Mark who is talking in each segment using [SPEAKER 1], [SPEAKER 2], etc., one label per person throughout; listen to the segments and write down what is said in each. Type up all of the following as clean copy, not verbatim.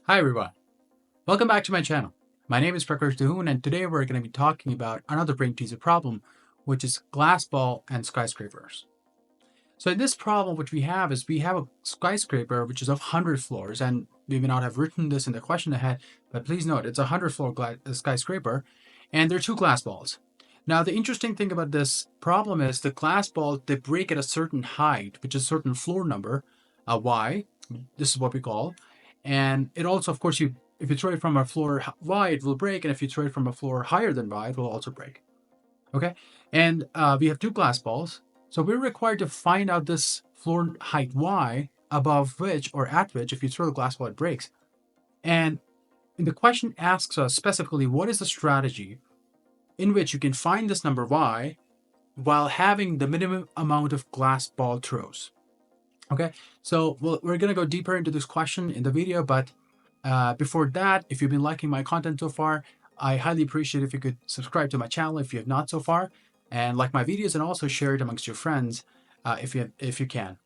[SPEAKER 1] Hi everyone, welcome back to my channel. My name is Prakash Dahoon and today we're going to be talking about another brain teaser problem, which is glass ball and skyscrapers. So in this problem, what we have is we have a skyscraper which is of 100 floors, and we may not have written this in the question ahead, but please note it's a 100 floor skyscraper, and there are two glass balls. Now the interesting thing about this problem is the glass balls, they break at a certain height, which is a certain floor number, y. This is what we call. And it also, of course, if you throw it from a floor y, it will break, and if you throw it from a floor higher than y, it will also break. Okay, and we have two glass balls, so we're required to find out this floor height y above which or at which, if you throw the glass ball, it breaks. And the question asks us specifically, what is the strategy in which you can find this number y while having the minimum amount of glass ball throws? Okay, so we're going to go deeper into this question in the video, but before that, if you've been liking my content so far, I highly appreciate if you could subscribe to my channel if you have not so far, and like my videos, and also share it amongst your friends if you can.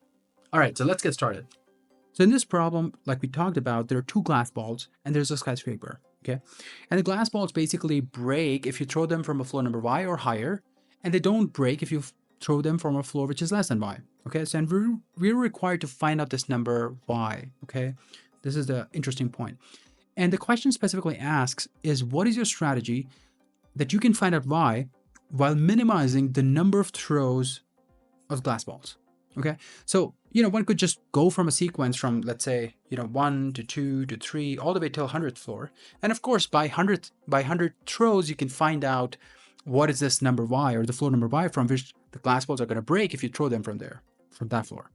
[SPEAKER 1] All right, so let's get started. So in this problem, like we talked about, there are two glass balls and there's a skyscraper, okay? And the glass balls basically break if you throw them from a floor number y or higher, and they don't break if you throw them from a floor which is less than y, okay? So and we're required to find out this number y, okay? This is the interesting point. And the question specifically asks is, what is your strategy that you can find out y while minimizing the number of throws of glass balls? Okay, so one could just go from a sequence from, let's say, 1 to 2 to 3 all the way till 100th floor, and of course by 100 throws you can find out what is this number y, or the floor number y, from which the glass balls are going to break if you throw them from that floor.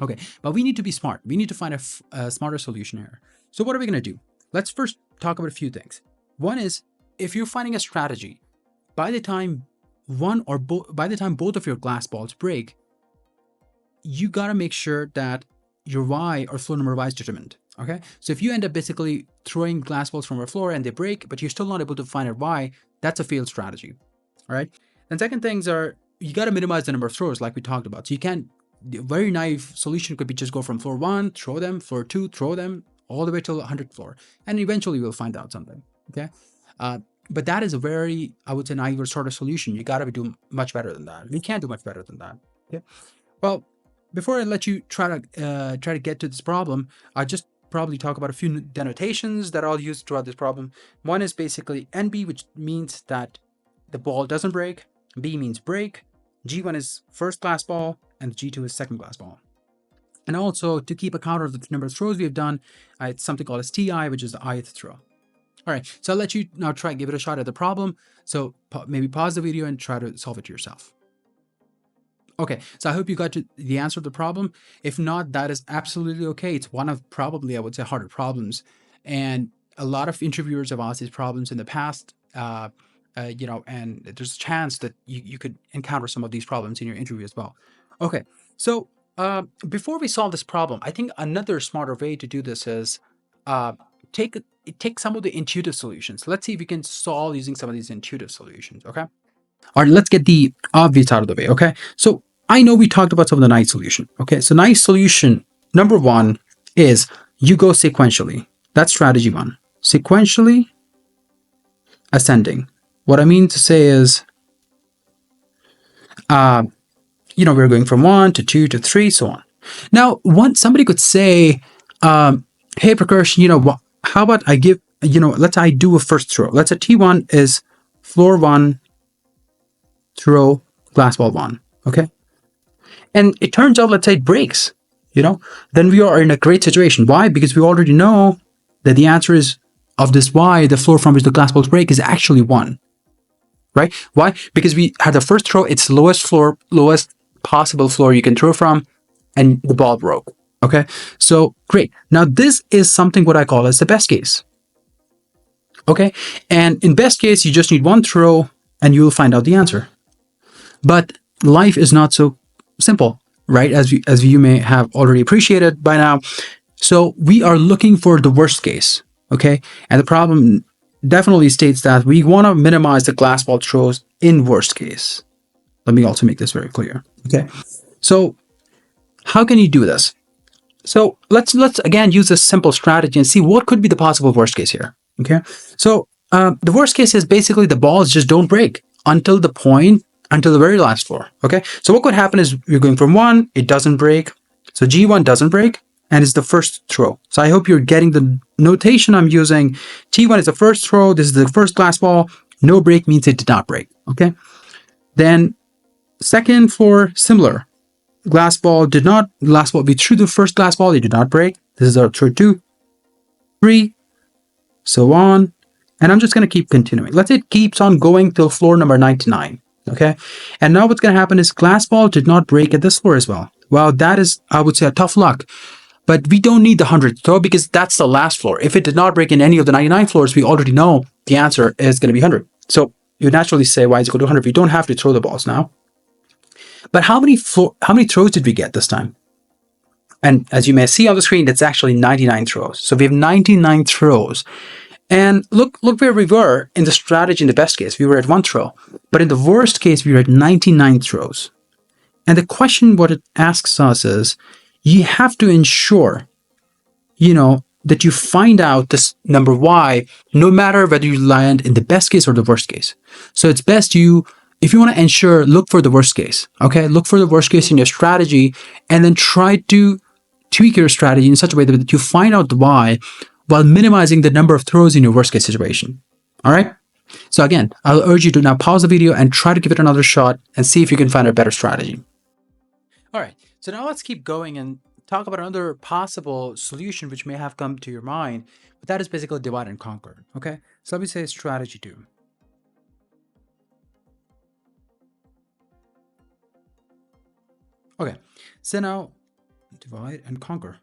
[SPEAKER 1] Okay, but we need to be smart. We need to find a smarter solution here. So what are we going to do? Let's first talk about a few things. One is, if you're finding a strategy, by the time both of your glass balls break, you got to make sure that your y, or floor number y, is determined. Okay, so if you end up basically throwing glass balls from a floor and they break, but you're still not able to find out y, that's a failed strategy. All right, and second things are, you got to minimize the number of throws, like we talked about. So you can't, the very naive solution could be just go from floor 1, throw them, floor 2, throw them, all the way till 100th floor, and eventually we'll find out something. Okay, but that is a very, I would say, naive sort of solution. You got to do much better than that. We can't do much better than that. Okay, well, before I let you try to get to this problem, I just probably talk about a few denotations that I'll use throughout this problem. One is basically NB, which means that the ball doesn't break. B means break. G1 is first glass ball, and G2 is second glass ball. And also, to keep account of the number of throws we have done, it's something called as TI, which is the ith throw. All right, so I'll let you now try and give it a shot at the problem. So maybe pause the video and try to solve it yourself. Okay, so I hope you got to the answer of the problem. If not, that is absolutely okay. It's one of probably, I would say, harder problems. And a lot of interviewers have asked these problems in the past, and there's a chance that you could encounter some of these problems in your interview as well. Okay, so before we solve this problem, I think another smarter way to do this is take some of the intuitive solutions. Let's see if we can solve using some of these intuitive solutions, okay? All right, let's get the obvious out of the way, okay? So I know we talked about some of the nice solution, okay? So nice solution number one is you go sequentially. That's strategy one. Sequentially ascending. What I mean to say is, we're going from 1 to 2 to 3, so on. Now, somebody could say, hey, Prakash, how about I give, let's I do a first throw. Let's say T1 is floor 1, throw glass ball 1, okay? And it turns out, let's say it breaks, then we are in a great situation. Why? Because we already know that the answer is, of this y, the floor from which the glass balls break, is actually 1, right? Why? Because we had the first throw, it's lowest possible floor you can throw from, and the ball broke, okay? So great. Now this is something what I call as the best case, okay? And in best case, you just need one throw and you will find out the answer. But life is not so simple, right? As you may have already appreciated by now. So we are looking for the worst case, okay? And the problem definitely states that we want to minimize the glass ball throws in worst case. Let me also make this very clear, okay? So how can you do this? So let's again use this simple strategy and see what could be the possible worst case here. Okay, so the worst case is basically the balls just don't break until the very last floor. Okay, so what could happen is you're going from 1, it doesn't break, so G1 doesn't break, and it's the first throw. So I hope you're getting the notation I'm using. T1 is the first throw. This is the first glass ball. No break means it did not break. Okay, then second floor, similar. Glass ball be through the first glass ball, it did not break. This is our throw 2, 3, so on. And I'm just going to keep continuing. Let's say it keeps on going till floor number 99. Okay. And now what's going to happen is glass ball did not break at this floor as well. Well, that is, I would say, a tough luck. But we don't need the 100th throw because that's the last floor. If it did not break in any of the 99 floors, we already know the answer is going to be 100. So you naturally say, why is it equal to 100? We don't have to throw the balls now. But how many throws did we get this time? And as you may see on the screen, that's actually 99 throws. So we have 99 throws. And look where we were in the strategy in the best case. We were at 1 throw. But in the worst case, we were at 99 throws. And the question, what it asks us is, you have to ensure, that you find out this number y, no matter whether you land in the best case or the worst case. So it's best if you want to ensure, look for the worst case. Okay, look for the worst case in your strategy, and then try to tweak your strategy in such a way that you find out the y while minimizing the number of throws in your worst case situation. All right. So again, I'll urge you to now pause the video and try to give it another shot and see if you can find a better strategy. All right. So now let's keep going and talk about another possible solution which may have come to your mind, but that is basically divide and conquer. Okay. So let me say strategy 2. Okay, so now divide and conquer.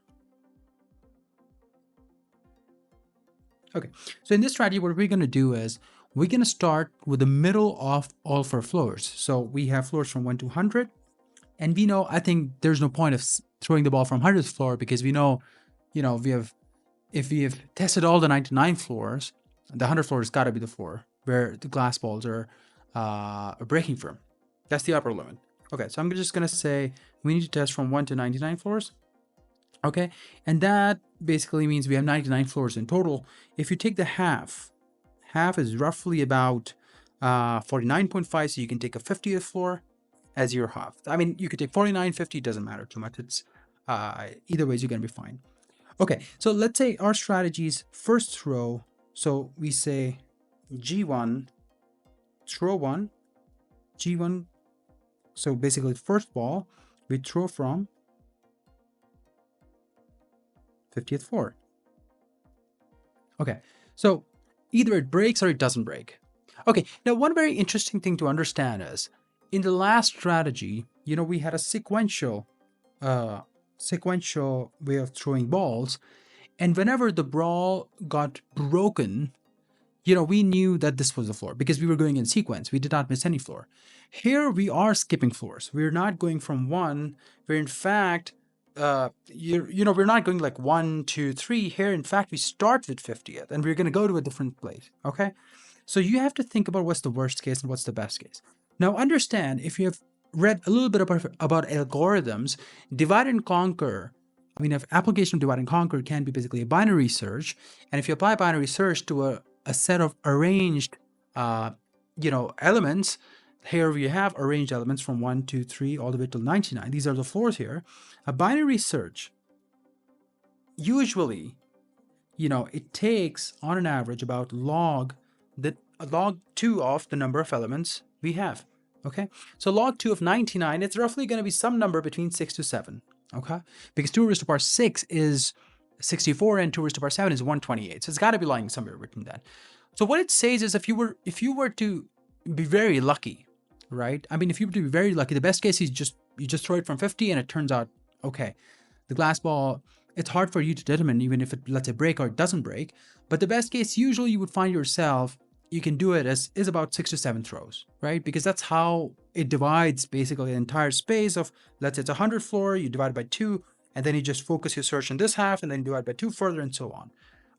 [SPEAKER 1] Okay, so in this strategy, what we're going to do is we're going to start with the middle of all 4 floors. So we have floors from 1 to 100. And we know, I think there's no point of throwing the ball from 100th floor because we know, if we have tested all the 99 floors, the 100th floor has got to be the floor where the glass balls are breaking from. That's the upper limit. Okay, so I'm just going to say we need to test from 1 to 99 floors. Okay, and that basically means we have 99 floors in total. If you take the half is roughly about 49.5, so you can take a 50th floor as your half. I mean, you could take 49, 50, doesn't matter too much. It's either ways, you're going to be fine. Okay, so let's say our strategy is first throw. So we say G1, throw 1, G1. So basically, first ball, we throw from 50th floor. Okay, so either it breaks or it doesn't break. Okay, now one very interesting thing to understand is, in the last strategy, we had a sequential way of throwing balls, and whenever the ball got broken, we knew that this was the floor because we were going in sequence. We did not miss any floor. Here we are skipping floors. We're not going from 1, where in fact, we're not going like 1, 2, 3. Here, in fact, we start with 50th and we're going to go to a different place. Okay. So you have to think about what's the worst case and what's the best case. Now understand, if you have read a little bit about algorithms, divide and conquer, if application of divide and conquer can be basically a binary search. And if you apply binary search to a set of arranged, elements, here we have arranged elements from 1, 2, 3, all the way till 99. These are the floors here. A binary search, usually, it takes on an average about log 2 of the number of elements we have. Okay, so log 2 of 99, it's roughly going to be some number between 6 to 7. Okay, because 2 raised to the power 6 is 64 and 2 raised to the power 7 is 128. So it's got to be lying somewhere between that. So what it says is, if you were to be very lucky, right? If you were to be very lucky, the best case is you just throw it from 50 and it turns out okay. The glass ball, it's hard for you to determine even if it lets it break or it doesn't break. But the best case, usually you would find yourself, you can do it is about 6 to 7 throws, right? Because that's how it divides basically the entire space of, let's say it's 100 floor, you divide by 2, and then you just focus your search in this half and then divide by 2 further and so on.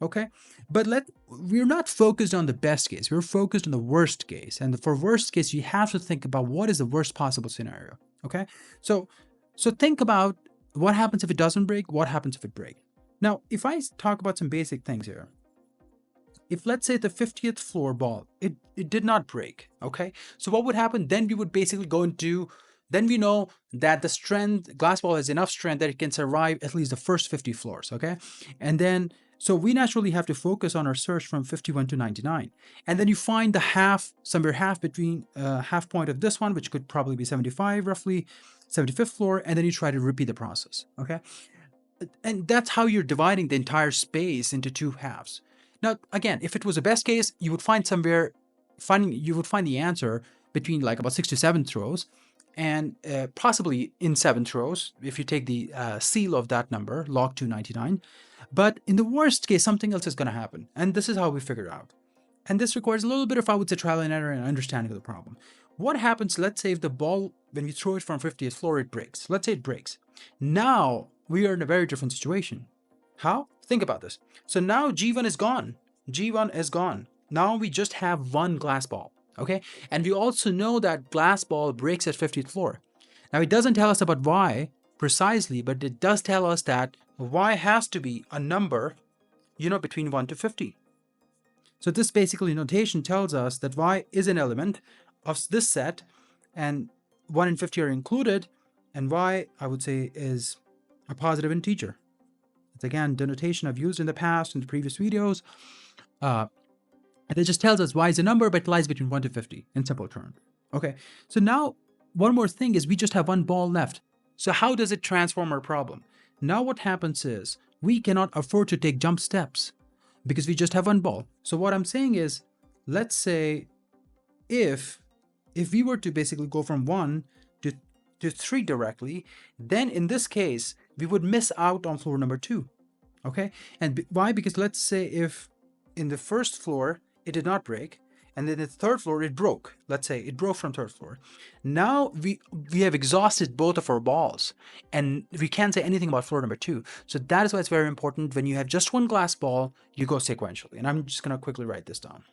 [SPEAKER 1] Okay, but we're not focused on the best case. We're focused on the worst case. And for worst case, you have to think about what is the worst possible scenario. Okay, so think about what happens if it doesn't break? What happens if it breaks? Now, if I talk about some basic things here, if let's say the 50th floor ball, it did not break, okay? So what would happen? Then we would basically go into, then we know that the strength, glass ball has enough strength that it can survive at least the first 50 floors, okay? And then, so we naturally have to focus on our search from 51 to 99. And then you find the half, somewhere half between half point of this one, which could probably be 75 roughly, 75th floor, and then you try to repeat the process, okay? And that's how you're dividing the entire space into two halves. Now, again, if it was a best case, you would find somewhere, you would find the answer between like about 6 to 7 throws, and possibly in 7 throws, if you take the seal of that number, log 299. But in the worst case, something else is going to happen. And this is how we figure out. And this requires a little bit of, I would say, trial and error and understanding of the problem. What happens, let's say if the ball, when we throw it from 50th floor, it breaks. Let's say it breaks. Now we are in a very different situation. How? Think about this. So now G1 is gone. G1 is gone. Now we just have one glass ball, okay? And we also know that glass ball breaks at 50th floor. Now it doesn't tell us about Y precisely, but it does tell us that Y has to be a number, you know, between 1 to 50. So this basically notation tells us that Y is an element of this set, and 1 and 50 are included, and Y, I would say, is a positive integer. It's again denotation I've used in the past in the previous videos. And it just tells us Y is a number, but it lies between 1 to 50 in simple terms. Okay, so now one more thing is we just have one ball left. So how does it transform our problem? Now what happens is we cannot afford to take jump steps because we just have one ball. So what I'm saying is, let's say if we were to basically go from 1 to 3 directly, then in this case, we would miss out on floor number 2. Okay, and why? Because let's say if in the first floor it did not break, and then the third floor it broke. Let's say it broke from third floor. Now we have exhausted both of our balls, and we can't say anything about floor number 2. So that is why it's very important when you have just one glass ball, you go sequentially. And I'm just gonna quickly write this down,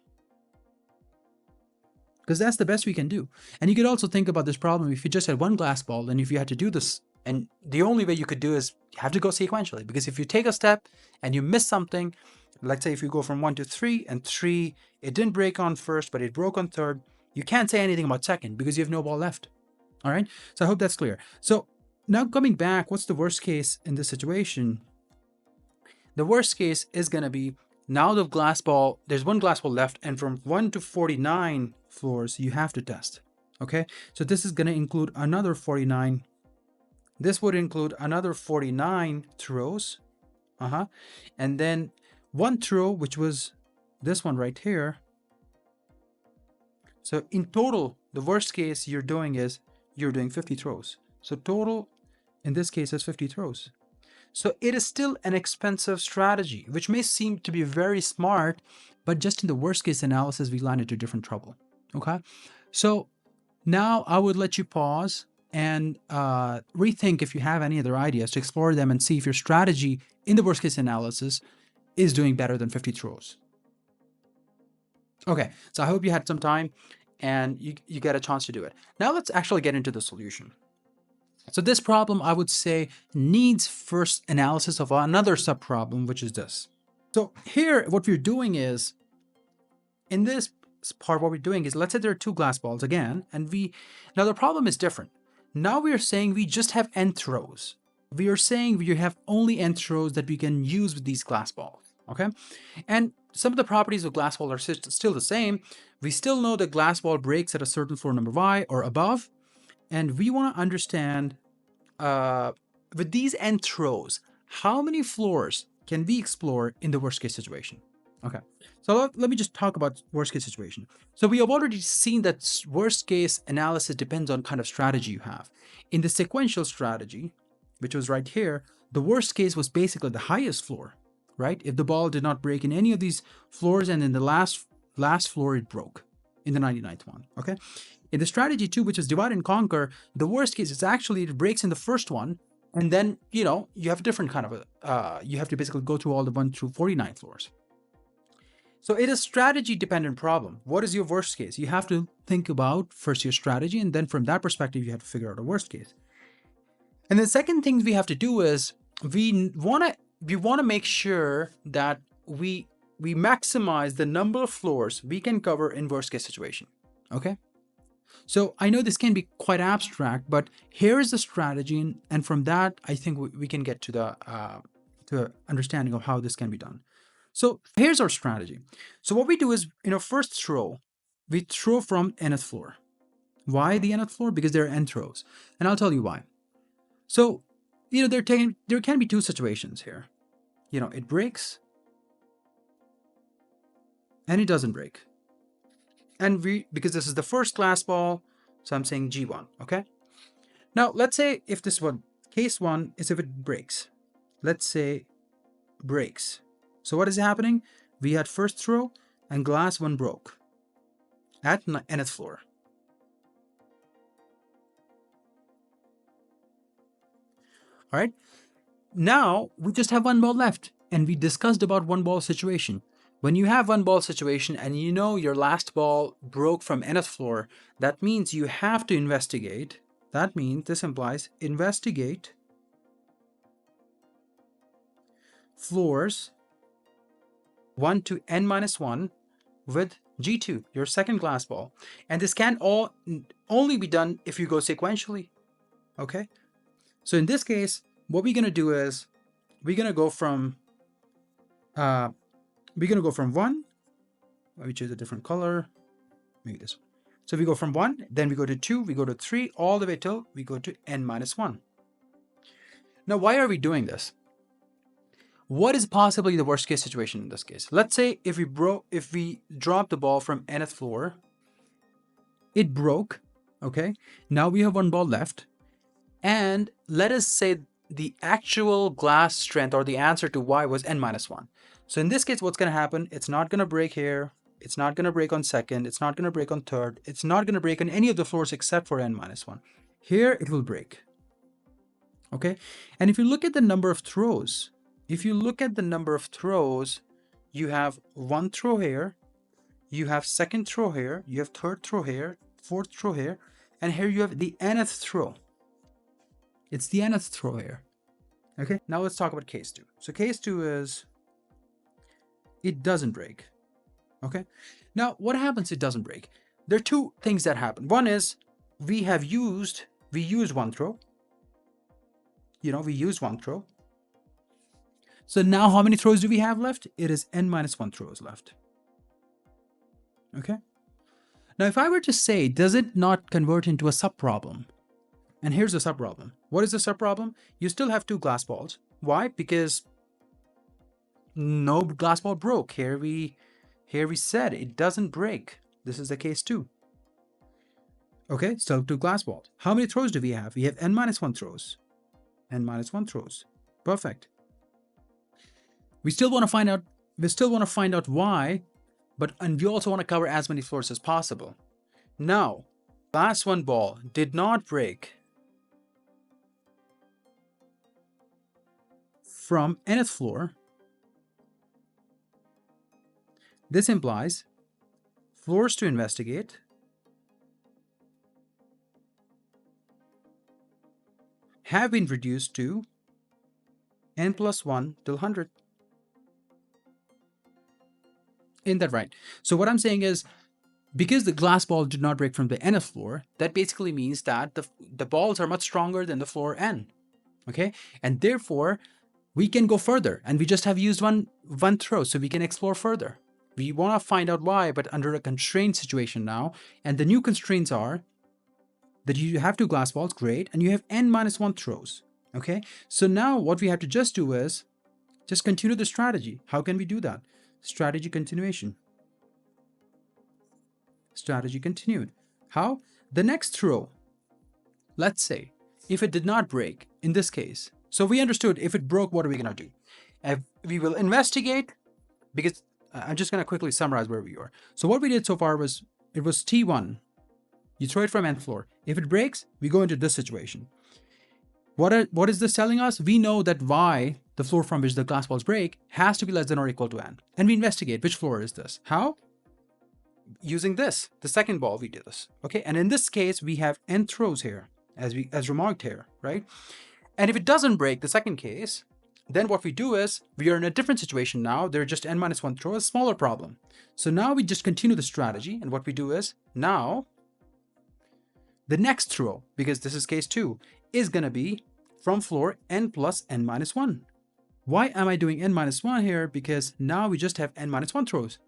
[SPEAKER 1] because that's the best we can do. And you could also think about this problem if you just had one glass ball, and if you had to do this, and the only way you could do is you have to go sequentially, because if you take a step and you miss something, let's say if you go from 1 to 3, and 3, it didn't break on first, but it broke on third, you can't say anything about second because you have no ball left. All right, so I hope that's clear. So now coming back, what's the worst case in this situation? The worst case is going to be, now the glass ball, there's one glass ball left, and from 1 to 49 floors, you have to test. Okay, so this is going to include another 49. This would include another 49 throws. And then one throw, which was this one right here. So in total, the worst case you're doing is you're doing 50 throws. So total in this case is 50 throws. So it is still an expensive strategy, which may seem to be very smart, but just in the worst case analysis, we land into different trouble. Okay, so now I would let you pause and rethink if you have any other ideas, to explore them and see if your strategy in the worst case analysis is doing better than 50 throws. Okay, so I hope you had some time and you get a chance to do it. Now let's actually get into the solution. So this problem, I would say, needs first analysis of another subproblem, which is this. So here, what we're doing is, in this part, what we're doing is, let's say there are two glass balls again, and now the problem is different. Now we are saying we just have n throws. We are saying we have only n throws that we can use with these glass balls, okay? And some of the properties of glass ball are still the same. We still know that glass ball breaks at a certain floor number y or above, and we want to understand with these n throws, how many floors can we explore in the worst case situation? Okay, so let me just talk about worst case situation. So we have already seen that worst case analysis depends on kind of strategy you have. In the sequential strategy, which was right here, the worst case was basically the highest floor, right? If the ball did not break in any of these floors, and in the last floor it broke in the 99th one, okay? In the strategy 2, which is divide and conquer, the worst case is actually it breaks in the first one, and then, you know, you have a different kind of you have to basically go through all the 1 through 49 floors. So it is strategy dependent problem. What is your worst case? You have to think about first your strategy, and then from that perspective, you have to figure out a worst case. And the second thing we have to do is we want to make sure that we maximize the number of floors we can cover in worst case situation. Okay. So I know this can be quite abstract, but here is the strategy, and from that, I think we can get to the understanding of how this can be done. So here's our strategy. So what we do is, in our first throw, we throw from nth floor. Why the nth floor? Because there are n throws, and I'll tell you why. So, there can be two situations here. It breaks, and it doesn't break. And because this is the first glass ball, so I'm saying G1, okay? Now, let's say if this one, case one is if it breaks. Let's say breaks. So what is happening? We had first throw and glass one broke at nth floor. All right. Now we just have one ball left, and we discussed about one ball situation. When you have one ball situation and your last ball broke from nth floor, that means you have to investigate. That means this implies investigate floors 1 to n-1 with G2, your second glass ball. And this can only be done if you go sequentially. Okay? So in this case, what we're going to do is we're going to go from 1. Let me choose a different color. Maybe this one. So we go from 1, then we go to 2, we go to 3, all the way till we go to n-1. Now, why are we doing this? What is possibly the worst case situation in this case? Let's say if we drop the ball from nth floor, it broke. Okay. Now we have one ball left. And let us say the actual glass strength or the answer to y was n-1. So in this case, what's going to happen? It's not going to break here. It's not going to break on second. It's not going to break on third. It's not going to break on any of the floors except for n-1. Here it will break. Okay. And if you look at the number of throws, you have one throw here, you have second throw here, you have third throw here, fourth throw here, and here you have the nth throw. It's the nth throw here. Okay, now let's talk about case 2. So case 2 is it doesn't break. Okay, now what happens if it doesn't break? There are two things that happen. One is we used one throw. We used one throw. So now how many throws do we have left? It is n-1 throws left. Okay. Now if I were to say, does it not convert into a subproblem? And here's the subproblem. What is the subproblem? You still have two glass balls. Why? Because no glass ball broke. Here we said it doesn't break. This is the case 2. Okay, still two glass balls. How many throws do we have? We have n-1 throws. n-1 throws. Perfect. We still want to find out why, and we also want to cover as many floors as possible. Now, glass 1 ball did not break from nth floor. This implies floors to investigate have been reduced to n+1 till 100. Isn't that right? So what I'm saying is, because the glass ball did not break from the nth floor, that basically means that the balls are much stronger than the floor n. Okay? And therefore, we can go further, and we just have used one throw, so we can explore further. We want to find out why, but under a constrained situation now. And the new constraints are that you have two glass balls, great, and you have n-1 throws. Okay? So now what we have to just do is just continue the strategy. How can we do that? Strategy continuation. Strategy continued. How? The next throw. Let's say if it did not break in this case. So we understood if it broke, what are we going to do? We will investigate, because I'm just going to quickly summarize where we are. So what we did so far was it was T1. You throw it from nth floor. If it breaks, we go into this situation. What is this telling us? We know that y, the floor from which the glass balls break, has to be less than or equal to n. And we investigate which floor is this. How? Using this, the second ball, we do this. Okay, and in this case, we have n throws here, as remarked here, right? And if it doesn't break, the second case, then what we do is we are in a different situation now. There are just n minus 1 throw, a smaller problem. So now we just continue the strategy. And what we do is now the next throw, because this is case 2, is going to be from floor n plus n minus 1. Why am I doing n minus 1 here? Because now we just have n minus 1 throws.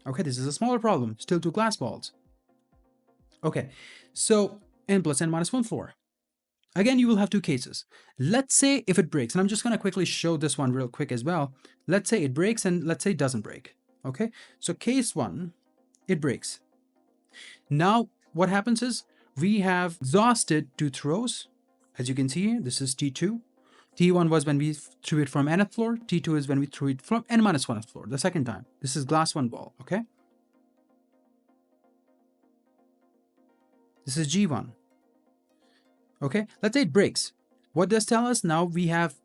[SPEAKER 1] Okay, this is a smaller problem, still 2 glass balls. Okay, so n plus n minus 1 floor. Again, you will have 2 cases. Let's say if it breaks, and I'm just going to quickly show this one real quick as well. Let's say it breaks and let's say it doesn't break. Okay, so case 1, it breaks. Now what happens is we have exhausted 2 throws. As you can see here, this is T2. T1 was when we threw it from nth floor. T2 is when we threw it from n minus 1th floor, the second time. This is glass 1 ball, okay? This is G1. Okay, let's say it breaks. What does tell us? Now we have,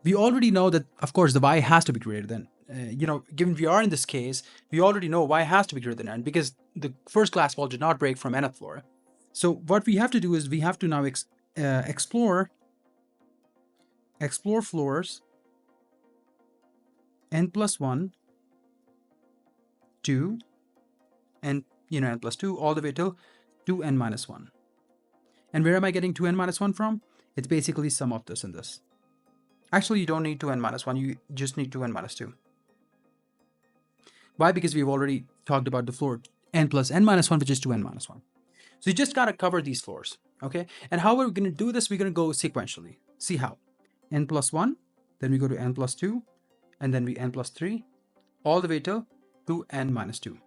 [SPEAKER 1] we already know that, of course, the y has to be greater than, given we are in this case, we already know y has to be greater than n because the first glass ball did not break from nth floor. So what we have to do is we have to now explore floors n plus 1, 2, and n plus 2 all the way till 2n minus 1. And where am I getting 2n minus 1 from? It's basically sum of this and this. Actually, you don't need 2n minus 1, you just need 2n minus 2. Why? Because we've already talked about the floor n plus n minus 1, which is 2n minus 1. So you just got to cover these floors, okay? And how we're going to do this, we're going to go sequentially. See how? N plus 1, then we go to n plus 2, and then we n plus 3, all the way till 2n minus 2.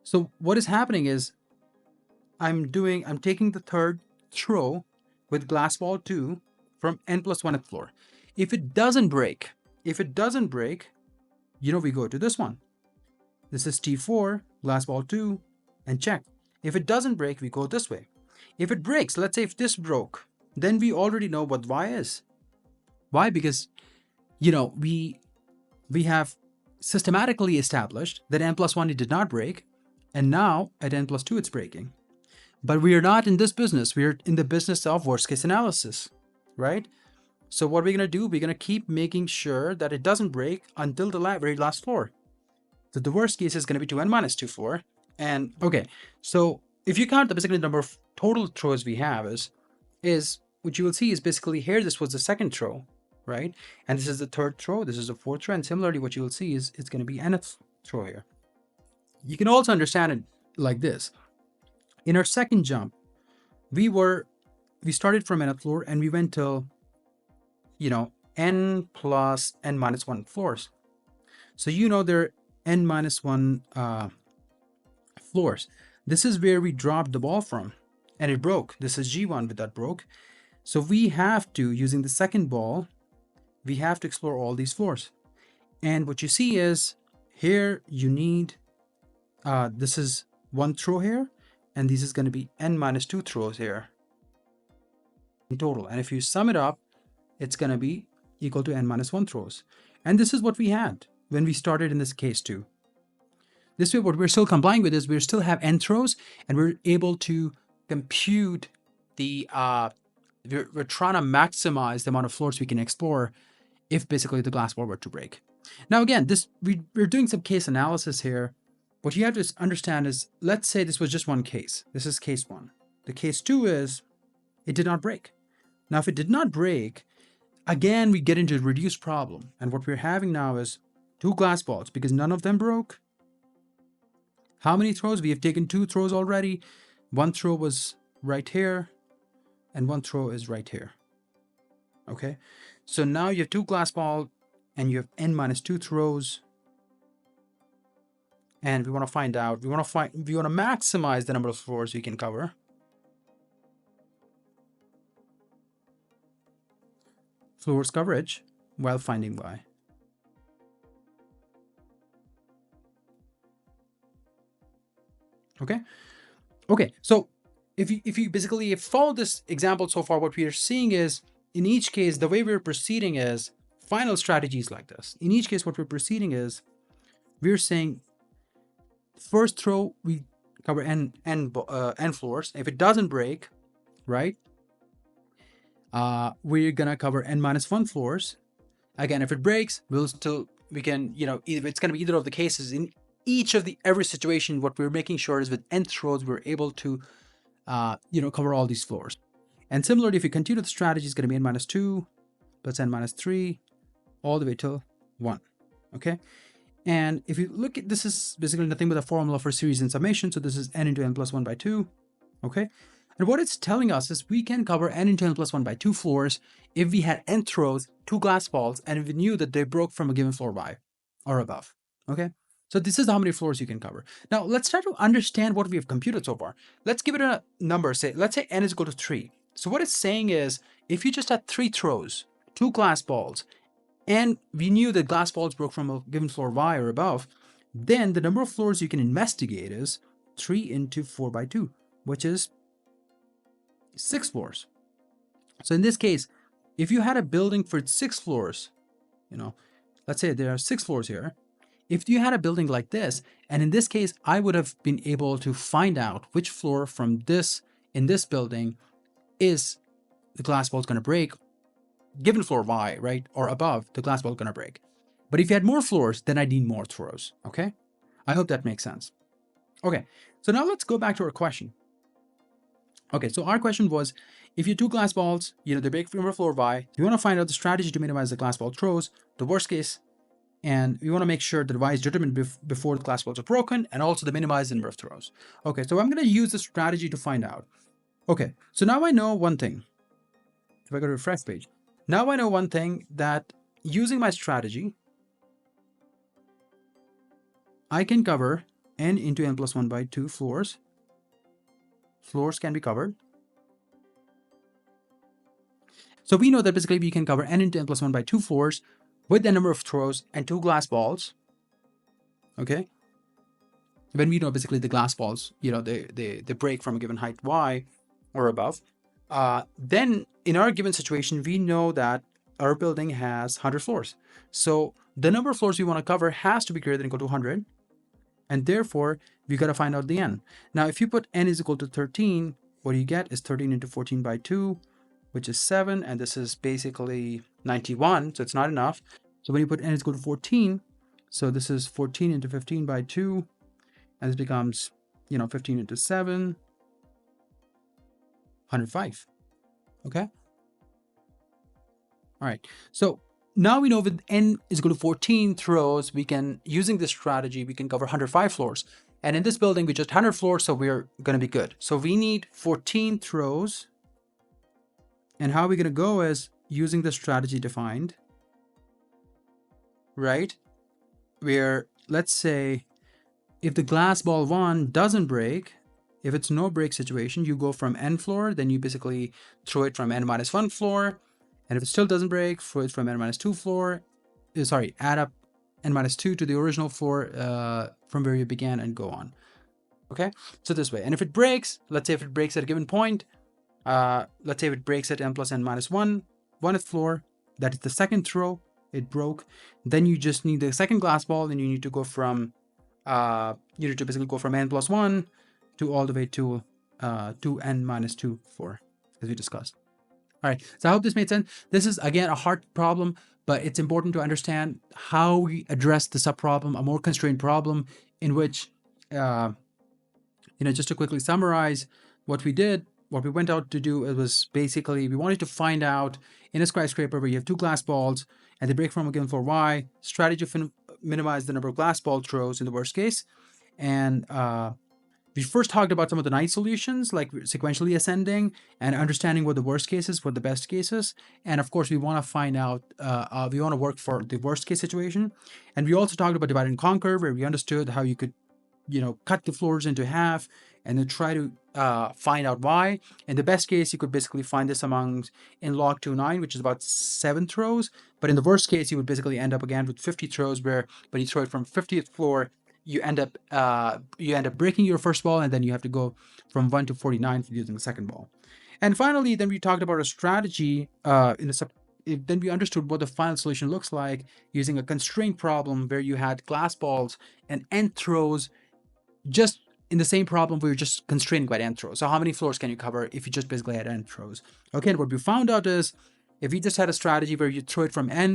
[SPEAKER 1] So what is happening is I'm taking the third throw with glass ball 2 from n plus 1th floor. If it doesn't break, we go to this one. This is T4, glass ball 2, and check. If it doesn't break, we go this way. If it breaks, let's say if this broke, then we already know what y is. Why? Because, we have systematically established that n plus 1 it did not break, and now at n plus 2 it's breaking. But we are not in this business. We are in the business of worst case analysis, right? So what we're going to do, we're going to keep making sure that it doesn't break until the very last floor. So the worst case is going to be 2n minus 2 floor. And okay, so if you count the basically number of total throws we have is what you will see is basically here, this was the second throw, right? And this is the third throw, this is the fourth throw. And similarly, what you will see is it's going to be nth throw here. You can also understand it like this. In our second jump, we started from nth floor and we went till, n plus n minus 1 floors. So there are n minus 1 floors. This is where we dropped the ball from and it broke. This is G1 with that broke. So we have to, using the second ball, we have to explore all these floors. And what you see is here you need, this is 1 throw here. And this is going to be n minus 2 throws here in total. And if you sum it up, it's going to be equal to n minus 1 throws. And this is what we had when we started in this case 2. This way, what we're still complying with is we still have n throws, and we're able to compute the, we're trying to maximize the amount of floors we can explore if basically the glass ball were to break. Now, again, we're doing some case analysis here. What you have to understand is, let's say this was just one case. This is case 1. The case 2 is it did not break. Now, if it did not break, again, we get into a reduced problem. And what we're having now is 2 glass balls because none of them broke. How many throws? We have taken 2 throws already. 1 throw was right here and 1 throw is right here. Okay. So now you have 2 glass balls and you have n minus 2 throws. And we want to find out, we want to maximize the number of floors we can cover. Floors coverage while finding y. Okay. Okay. So if you basically follow this example so far, what we are seeing is in each case, the way we're proceeding is final strategies like this. In each case, what we're proceeding is we're saying, first throw, we cover n floors. If it doesn't break, right? we're gonna cover n-1 floors. Again, if it breaks, we can, it's gonna be either of the cases. In each of the every situation, what we're making sure is with nth rows, we're able to, cover all these floors. And similarly, if you continue the strategy, it's gonna be n-2 plus n-3 all the way till 1, okay? And if you look at, this is basically nothing but a formula for series and summation. So this is n into n plus 1 by 2, okay? And what it's telling us is we can cover n into n plus 1 by 2 floors if we had nth rows, 2 glass balls, and if we knew that they broke from a given floor by or above, okay? So this is how many floors you can cover. Now let's try to understand what we have computed so far. Let's give it a number, let's say n is equal to 3. So what it's saying is if you just had 3 throws, 2 glass balls, and we knew that glass balls broke from a given floor y or above, then the number of floors you can investigate is 3 into 4 by 2, which is 6 floors. So in this case, if you had a building for 6 floors, let's say there are 6 floors here. If you had a building like this, and in this case, I would have been able to find out which floor from this in this building is the glass ball is going to break, given floor y, right, or above, the glass ball is going to break. But if you had more floors, then I need more throws, okay? I hope that makes sense. Okay, so now let's go back to our question. Okay, so our question was, if you have 2 glass balls, they break from floor y, you want to find out the strategy to minimize the glass ball throws, the worst case, and we want to make sure that y is determined before the glass balls are broken, and also to minimize the number of throws. Okay, so I'm going to use the strategy to find out. Okay, so now I know one thing. If I go to refresh page, now I know one thing, that using my strategy, I can cover n into n plus 1 by 2 floors. Floors can be covered. So we know that basically we can cover n into n plus 1 by 2 floors with the number of throws and 2 glass balls. Okay. When we know basically the glass balls, they break from a given height y or above. Then in our given situation, we know that our building has 100 floors. So the number of floors we want to cover has to be greater than or equal to 100. And therefore, we got to find out the n. Now, if you put n is equal to 13, what you get is 13 into 14 by 2, which is 7. And this is basically 91. So it's not enough. So when you put n is equal to 14, so this is 14 into 15 by 2. And this becomes, 15 into 7, 105. Okay. All right. So now we know with n is equal to 14 throws, we can, using this strategy, we can cover 105 floors. And in this building, we just 100 floors, so we're going to be good. So we need 14 throws. And how we're going to go is using the strategy defined, right? Where, let's say, if the glass ball 1 doesn't break, if it's no break situation, you go from n floor, then you basically throw it from n-1 floor. And if it still doesn't break, throw it from n-2 floor. Add up n-2 to the original floor from where you began and go on. Okay, so this way. And if it breaks, let's say if it breaks at a given point, let's say if it breaks at n plus n-1, 1th floor, that is the second throw, it broke. Then you just need the second glass ball, and you need to go from, basically go from n plus 1 to all the way to n-2 floor, as we discussed. All right, so I hope this made sense. This is, again, a hard problem, but it's important to understand how we address the subproblem, a more constrained problem, in which, just to quickly summarize what we did, what we went out to do, it was basically, we wanted to find out in a skyscraper where you have 2 glass balls and they break from a given floor y, strategy to minimize the number of glass ball throws in the worst case. And we first talked about some of the nice solutions, like sequentially ascending and understanding what the worst case is, what the best case is. And of course, we want to find out, we want to work for the worst case situation. And we also talked about divide and conquer, where we understood how you could, cut the floors into half and then try to find out why. In the best case, you could basically find this in log 2/9, which is about 7 throws. But in the worst case, you would basically end up again with 50 throws, where when you throw it from 50th floor, you end up breaking your first ball, and then you have to go from 1 to 49 for using the second ball. And finally, then we talked about a strategy then we understood what the final solution looks like using a constraint problem where you had glass balls and n throws just in the same problem, we were just constrained by n throws. So how many floors can you cover if you just basically had n throws? Okay, and what we found out is if you just had a strategy where you throw it from n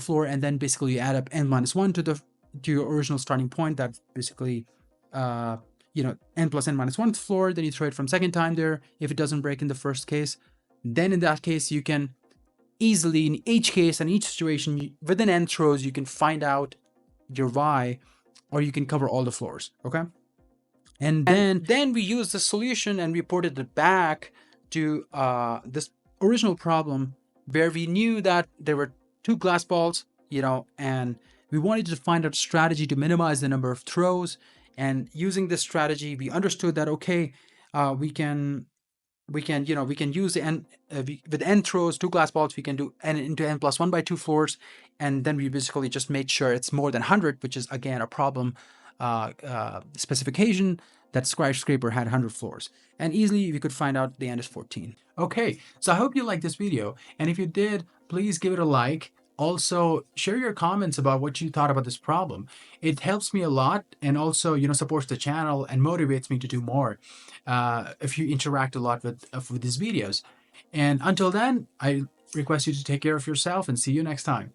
[SPEAKER 1] floor and then basically you add up n minus 1 to your original starting point, that's basically n plus n minus 1 floor, then you throw it from second time there. If it doesn't break in the first case, then in that case you can easily, in each case and each situation, within n throws, you can find out your y, or you can cover all the floors. Okay, and then we use the solution and we ported it back to this original problem where we knew that there were 2 glass balls, and we wanted to find out a strategy to minimize the number of throws. And using this strategy, we understood that okay, we can use the n with n throws, 2 glass balls, we can do n into n plus 1 by 2 floors, and then we basically just made sure it's more than 100, which is again a problem specification that Skyscraper had 100 floors, and easily we could find out the n is 14. Okay, so I hope you liked this video, and if you did, please give it a like. Also, share your comments about what you thought about this problem. It helps me a lot, and also, supports the channel and motivates me to do more if you interact a lot with these videos. And until then, I request you to take care of yourself and see you next time.